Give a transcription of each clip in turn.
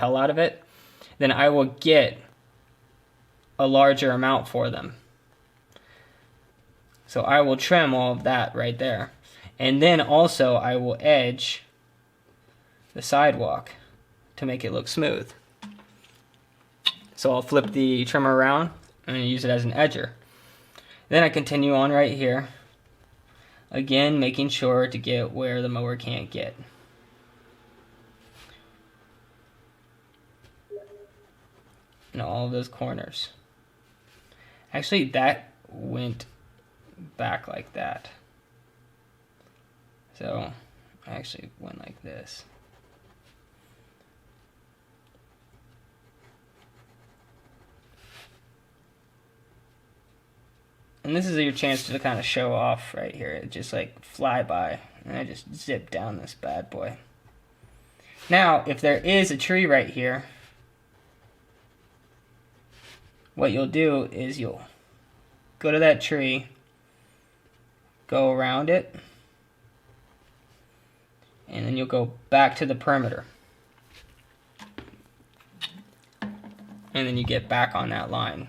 hell out of it, then I will get a larger amount for them. So I will trim all of that right there. And then also I will edge the sidewalk to make it look smooth. So I'll flip the trimmer around and use it as an edger. Then I continue on right here. Again, making sure to get where the mower can't get. And all of those corners. Actually, that went back like that. So I actually went like this. And this is your chance to kind of show off right here. It just like fly by. And I just zip down this bad boy. Now, if there is a tree right here, what you'll do is you'll go to that tree, go around it, and then you'll go back to the perimeter. And then you get back on that line.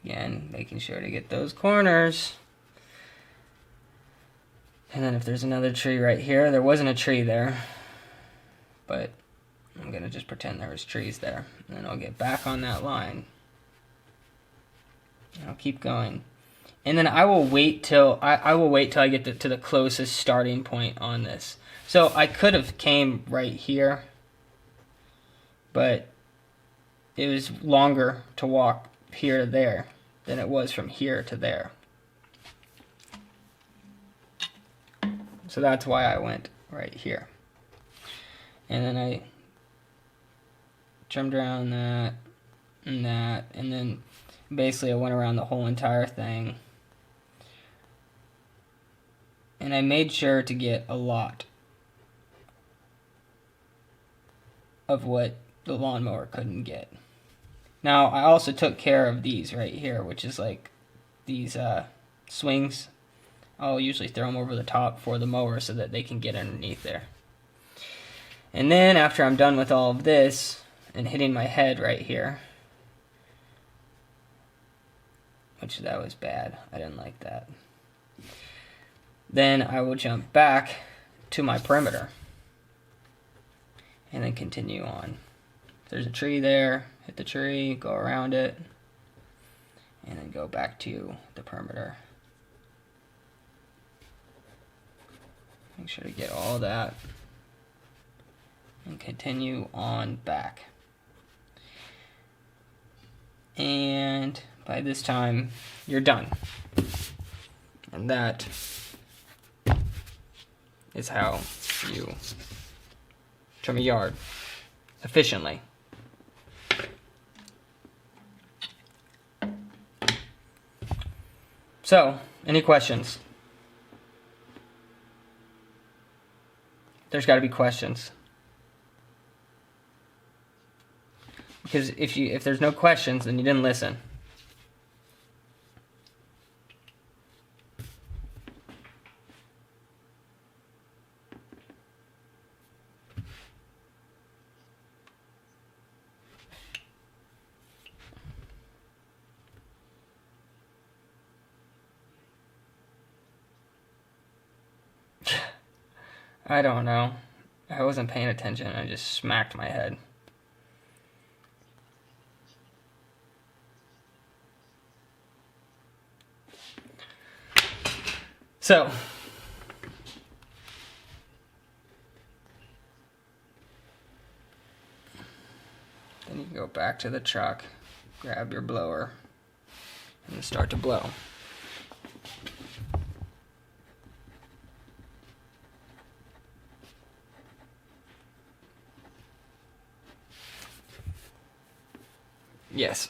Again, making sure to get those corners. And then if there's another tree right here, there wasn't a tree there, but I'm gonna just pretend there was trees there. And then I'll get back on that line. And I'll keep going. And then I will wait till I get to the closest starting point on this. So I could have came right here, but it was longer to walk here to there than it was from here to there. So that's why I went right here. And then I trimmed around that, and then basically I went around the whole entire thing. And I made sure to get a lot of what the lawnmower couldn't get. Now, I also took care of these right here, which is like these swings. I'll usually throw them over the top for the mower so that they can get underneath there. And then after I'm done with all of this and hitting my head right here, which that was bad, I didn't like that, then I will jump back to my perimeter and then continue on. If there's a tree there, hit the tree, go around it, and then go back to the perimeter. Make sure to get all that and continue on back. And by this time, you're done. And that is how you trim a yard efficiently. So, any questions? There's got to be questions. Because if there's no questions, then you didn't listen. I don't know. I wasn't paying attention. I just smacked my head. So, then you can go back to the truck, grab your blower, and start to blow. Yes.